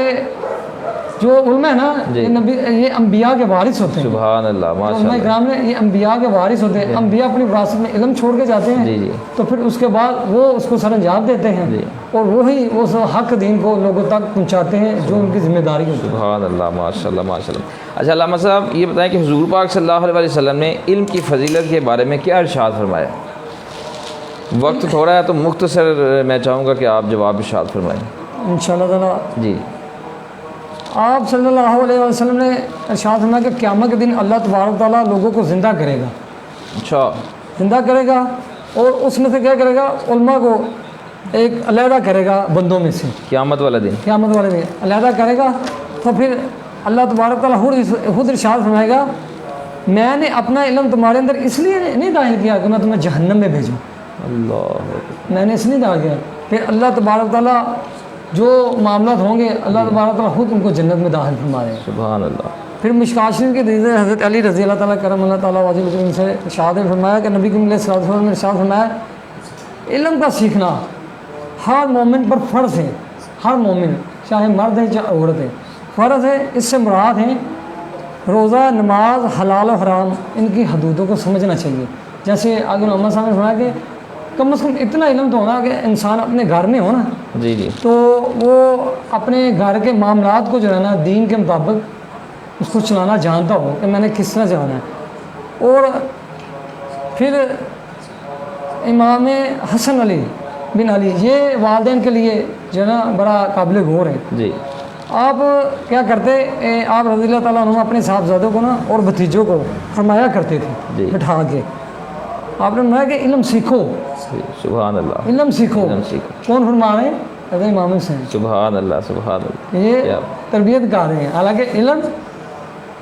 جو علماء ہے نا جی. یہ انبیاء کے وارث ہوتے ہیں. سبحان اللہ ماشاء علماء اللہ. کرام نے یہ انبیاء کے وارث ہوتے ہیں. انبیاء اپنی وراثت میں علم چھوڑ کے جاتے ہیں جی جی تو پھر اس کے بعد وہ اس کو سر انجام دیتے ہیں جی. اور وہی اس حق دین کو لوگوں تک پہنچاتے ہیں جو ان کی ذمہ داری ہوتی ہے. سبحان اللہ ماشاء اللہ ماشاء اللہ. اچھا علامہ صاحب یہ بتائیں کہ حضور پاک صلی اللہ علیہ وسلم نے علم کی فضیلت کے بارے میں کیا ارشاد فرمایا؟ وقت تھوڑا ہے تو مختصر میں چاہوں گا کہ آپ جواب ارشاد فرمائیں. انشاءاللہ تعالیٰ جی آپ صلی اللہ علیہ وسلم نے ارشاد فرمایا کہ قیامت کے دن اللہ تبارک تعالیٰ لوگوں کو زندہ کرے گا. اچھا زندہ کرے گا اور اس میں سے کیا کرے گا, علماء کو ایک علیحدہ کرے گا بندوں میں سے. قیامت والا دن. قیامت والے دن علیحدہ کرے گا تو پھر اللہ تبارک تعالیٰ خود ارشاد فرمائے گا میں نے اپنا علم تمہارے اندر اس لیے نہیں داخل کیا کہ میں تمہیں جہنم میں بھیجوں. اللہ میں نے اس لیے داخل کیا. پھر اللہ تبارک تعالیٰ جو معاملات ہوں گے اللہ تبارک تعالیٰ خود ان کو جنت میں داخل فرما رہے ہیں. سبحان اللہ. پھر مشکات شریف کے حدیث حضرت علی رضی اللہ تعالیٰ کرم اللہ تعالیٰ واجب الکریم سے ارشاد فرمایا کہ نبی کریم علیہ الصلوۃ والسلام نے ارشاد فرمایا علم کا سیکھنا ہر مومن پر فرض ہے. ہر مومن چاہے مرد ہے چاہے عورت ہے فرض ہے. اس سے مراد ہیں روزہ نماز حلال و حرام ان کی حدودوں کو سمجھنا چاہیے. جیسے آگے محمد صاحب نے فرمایا کہ کم از کم اتنا علم تو ہونا کہ انسان اپنے گھر میں ہو نا جی جی تو وہ اپنے گھر کے معاملات کو جو ہے نا دین کے مطابق اس کو چلانا جانتا ہو کہ میں نے کس طرح چلانا ہے. اور پھر امام حسن علی بن علی یہ والدین کے لیے جو ہے نا بڑا قابل غور ہے. جی آپ کیا کرتے آپ رضی اللہ تعالیٰ عنہ اپنے صاحبزادوں کو نا اور بھتیجوں کو فرمایا کرتے تھے جی. بٹھا کے آپ نے فرمایا کہ علم سیکھو. سبحان اللہ. علم سیکھو. علم سیکھو. کون فرما رہے ہیں؟ حضرت امام حسین. سبحان اللہ سبحان اللہ. یہ تربیت کر رہے ہیں حالانکہ علم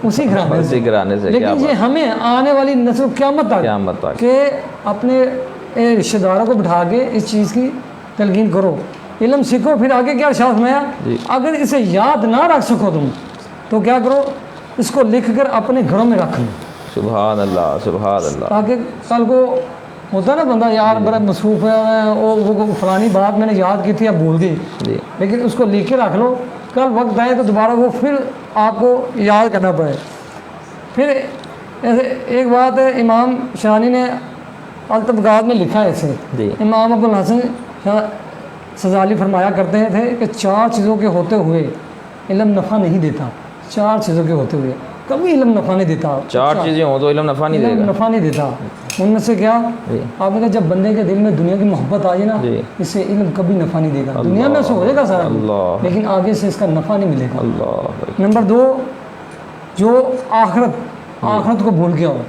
اسی گھرانے سے لیکن یہ ہمیں آنے والی نسل قیامت تک کہ اپنے رشتہ داروں کو بٹھا کے اس چیز کی تلقین کرو. علم سیکھو. پھر آگے کیا ارشاد فرمایا اگر اسے یاد نہ رکھ سکو تم تو کیا کرو اس کو لکھ کر اپنے گھروں میں رکھ لو. سبحان اللہ سبحان اللہ. تاکہ کل کو ہوتا ہے نا بندہ یار بڑا مصروف ہے وہ فلانی بات میں نے یاد کی تھی اب بھول گئی جی لیکن اس کو لکھ کے رکھ لو کل وقت آئے تو دوبارہ وہ پھر آپ کو یاد کرنا پڑے. پھر ایسے ایک بات امام شانی نے الطبقات میں لکھا ہے ایسے جی امام ابو الحسن سزالی فرمایا کرتے تھے کہ 4 چیزوں کے ہوتے ہوئے علم نفع نہیں دیتا. 4 چیزوں کے ہوتے ہوئے کبھی علم نفع نہیں دیتا. 4 چیزیں ہوں تو علم نفع نہیں دے علم گا. نفع نہیں دیتا. ان میں سے کیا جی آپ نے کہا جب بندے کے دل میں دنیا کی محبت آ جائے نا جی. اس سے علم کبھی نفع نہیں دے گا. دنیا میں سے ہو جائے گا سارا اللہ. لیکن آگے سے اس کا نفع نہیں ملے گا. اللہ نمبر 2 جو آخرت کو بھول گیا ہو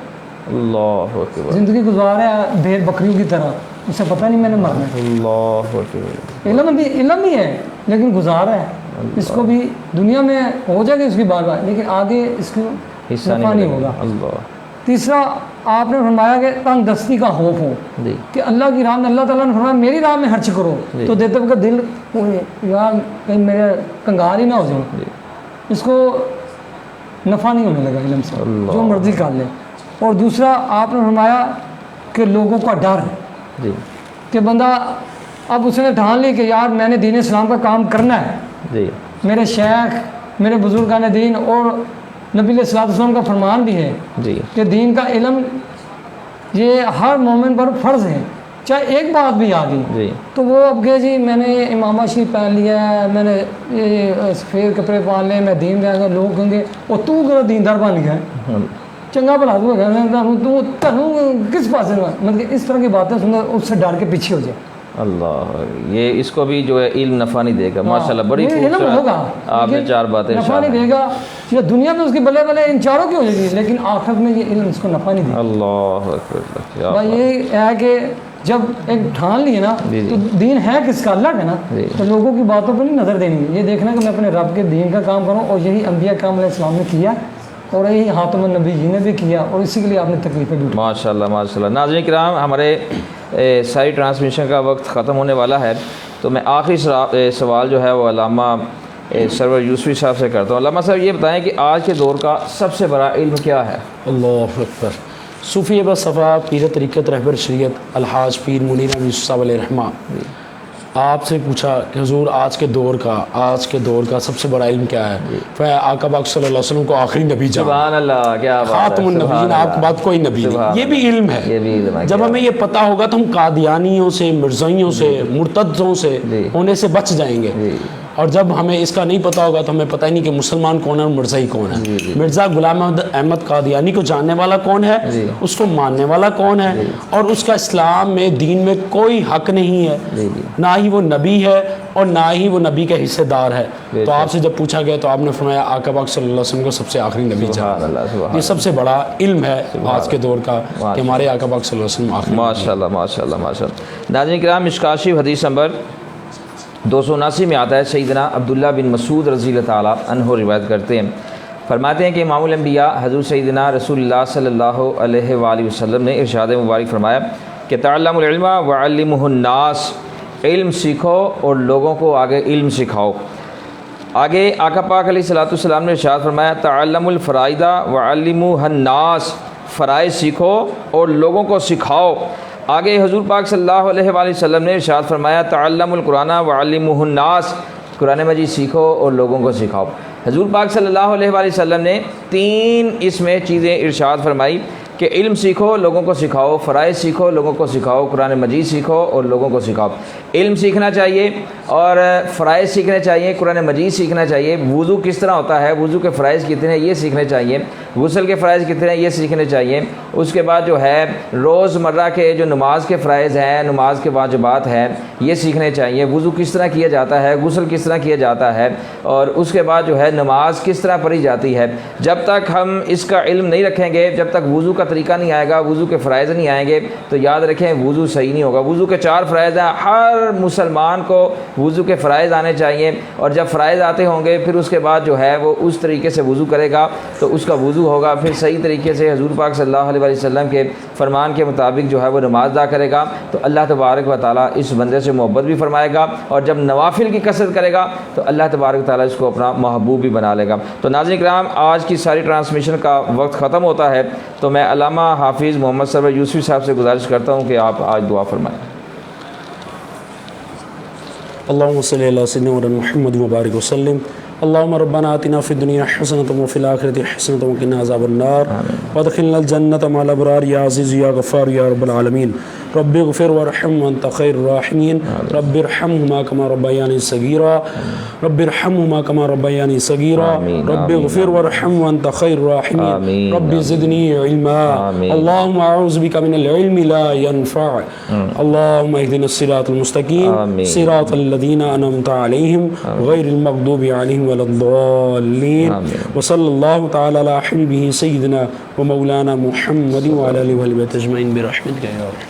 اللہ اکبر. زندگی گزارا ہے بھیڑ بکریوں کی طرح اسے پتہ نہیں میں نے مرنا ہے. اللہ اکبر. علم بھی ہے لیکن گزارا ہے. اس کو بھی دنیا میں ہو جائے گی اس کی بار بار لیکن آگے اس کو حصہ نفع نہیں ہوگا. اللہ. تیسرا آپ نے فرمایا کہ تنگ دستی کا خوف ہو جی کہ اللہ کی راہ میں اللہ تعالیٰ نے فرمایا میری راہ میں خرچ کرو تو دیتے ہوئے دل یار کہیں میرے کنگار ہی نہ ہو جاؤ. اس کو نفع نہیں ہونے لگا علم سے جو مرضی کر لے. اور دوسرا آپ نے فرمایا کہ لوگوں کا ڈر جی کہ بندہ اب اس نے ٹھان لی کہ یار میں نے دین اسلام کا کام کرنا ہے. جی میرے شیخ میرے بزرگان دین اور نبی علیہ الصلوۃ والسلام کا فرمان بھی ہے جی کہ دین کا علم یہ ہر مومن پر فرض ہے. چاہے ایک بات بھی آ گئی جی تو وہ اب کہ جی میں نے امامہ شریف پہن لیا ہے، میں نے یہ سفید کپڑے پہن لے، میں دین دیا گا، لوگ کہیں گے وہ تو کرو دیندار بن گیا ہے، چنگا بھلا تو کس پاس مطلب اس طرح کی باتیں سن کر اس سے ڈر کے پیچھے ہو جائے. اللہ، یہ اس کو بھی جو ہے علم نفع نہیں دے گا. ماشاءاللہ بڑی علم ہوگا خوبصورت آپ نے 4 باتیں نفع نہیں دے گا. یہ دنیا میں اس کی بلے بلے ان چاروں کی ہو جائے گی، لیکن آخرت میں یہ علم اس کو نفع نہیں دے گا. اللہ اکبر. بھائی یہ ہے کہ جب ایک ٹھان لیے نا تو دین ہے کس کا؟ اللہ کا نا. تو لوگوں کی باتوں پر نہیں نظر دینی، یہ دیکھنا کہ میں اپنے رب کے دین کا کام کروں. اور یہی انبیاء کرام علیہ السلام نے کیا اور یہی خاتم النبی جی نے بھی کیا، اور اسی کے لیے آپ نے تکلیفیں بھی اٹھائی. ماشاءاللہ ماشاءاللہ. ناظرین کرام، ہمارے ساری ٹرانسمیشن کا وقت ختم ہونے والا ہے، تو میں آخری سوال جو ہے وہ علامہ سرور یوسفی صاحب سے کرتا ہوں. علامہ صاحب یہ بتائیں کہ آج کے دور کا سب سے بڑا علم کیا ہے؟ اللہ اکبر. صوفی بس صفا پیر طریقت رہبر شریعت الحاج پیر منیر احمد یوسف صاحب علیہ رحمہ آپ سے پوچھا کہ حضور آج کے دور کا سب سے بڑا علم کیا ہے؟ آقا پاک صلی اللہ علیہ وسلم کو آخری نبی جان، سبحان اللہ، کیا بات ہے، خاتم النبیین، آپ کے بعد کوئی نبی نہیں. یہ بھی علم ہے. یہ بھی علم ہے. جب ہمیں یہ پتہ ہوگا تو ہم قادیانیوں سے، مرزائیوں سے، مرتدوں سے ہونے سے بچ جائیں گے. اور جب ہمیں اس کا نہیں پتہ ہوگا تو ہمیں پتہ ہی نہیں کہ مسلمان کون ہے اور مرزائی کون ہے. مرزا غلام احمد قادیانی کو جاننے والا کون ہے، اس کو ماننے والا کون ہے، اور اس کا اسلام میں دین میں کوئی حق نہیں ہے، نہ ہی وہ نبی ہے اور نہ ہی وہ نبی کا حصے دار ہے. تو آپ سے جب پوچھا گیا تو آپ نے فرمایا آقا پاک صلی اللہ علیہ وسلم کو سب سے آخری نبی جان. یہ سب سے بڑا علم ہے آج کے دور کا کہ ہمارے آقا پاک صلی اللہ علیہ وسلم آخری. ماشاءاللہ ماشاءاللہ ماشاءاللہ. ناظرین کرام، مشکوٰۃ شریف حدیث نمبر 279 میں آتا ہے، سیدنا عبداللہ بن مسعود رضی اللہ تعالیٰ عنہ روایت کرتے ہیں، فرماتے ہیں کہ امام الانبیاء حضور سیدنا رسول اللہ صلی اللہ علیہ وآلہ وسلم نے ارشاد مبارک فرمایا کہ تعلموا العلم وعلموہ الناس، علم سیکھو اور لوگوں کو آگے علم سکھاؤ. آگے آقا پاک علیہ الصلوۃ والسلام نے ارشاد فرمایا تعلموا الفرائض وعلموہ الناس، فرائض سیکھو اور لوگوں کو سکھاؤ. آگے حضور پاک صلی اللہ علیہ وآلہ وسلم نے ارشاد فرمایا تعلموا القرآن وعلموہ الناس، قرآن مجید سیکھو اور لوگوں کو سکھاؤ. حضور پاک صلی اللہ علیہ وآلہ وسلم نے 3 اس میں چیزیں ارشاد فرمائی کہ علم سیکھو، لوگوں کو سکھاؤ، فرائض سیکھو، لوگوں کو سکھاؤ، قرآن مجید سیکھو اور لوگوں کو سکھاؤ. علم سیکھنا چاہیے اور فرائض سیکھنے چاہیے، قرآن مجید سیکھنا چاہیے. وضو کس طرح ہوتا ہے، وضو کے فرائض کتنے ہیں یہ سیکھنے چاہیے، غسل کے فرائض کتنے ہیں یہ سیکھنے چاہیے. اس کے بعد جو ہے روز مرہ کے جو نماز کے فرائض ہیں، نماز کے واجبات ہیں، یہ سیکھنے چاہیے. وضو کس طرح کیا جاتا ہے، غسل کس طرح کیا جاتا ہے، اور اس کے بعد جو ہے نماز کس طرح پڑھی جاتی ہے. جب تک ہم اس کا علم نہیں رکھیں گے، جب تک وضو کا طریقہ نہیں آئے گا، وضو کے فرائض نہیں آئیں گے، تو یاد رکھیں وضو صحیح نہیں ہوگا. وضو کے 4 فرائض ہیں، ہر مسلمان کو وضو کے فرائض آنے چاہیے. اور جب فرائض آتے ہوں گے پھر اس کے بعد جو ہے وہ اس طریقے سے وضو کرے گا تو اس کا وضو ہوگا. پھر صحیح طریقے سے حضور پاک صلی اللہ علیہ وسلم کے فرمان کے مطابق جو ہے وہ نماز ادا کرے گا تو اللہ تبارک و تعالیٰ اس بندے سے محبت بھی فرمائے گا. اور جب نوافل کی کثرت کرے گا تو اللہ تبارک و تعالیٰ اس کو اپنا محبوب بھی بنا لے گا. تو ناظرین کرام، آج کی ساری ٹرانسمیشن کا وقت ختم ہوتا ہے، تو میں علامہ حافظ محمد سرور یوسفی صاحب سے گزارش کرتا ہوں کہ آپ آج دعا فرمائیں. اللہم صلی اللہ سیدنا محمد مبارک وسلم. اللہم ربنا آتنا فی الدنیا حسنۃ وفی الآخرۃ حسنۃ وقنا عذاب النار وادخلنا الجنۃ مع الابرار یا عزیز یا غفار یا رب العالمین. رب اغفر وارحم وانت خیر الراحمین. رب ارحمہما کما ربیانی صغیرا. رب ارحمہما کما ربیانی صغیرا. رب اغفر وارحم وانت خیر الراحمین. رب زدنی علما. اللہم اعوذ بک من العلم لا ينفع. اللہم اہدنا الصراط المستقیم صراط الذین انعمت علیہم غیر المغضوب علیہم ولا الضالین. وصلی اللہ تعالی علی حبیبہ سیدنا و مولانا محمد وعلی آلہ وصحبہ اجمعین برحمتک یا رب.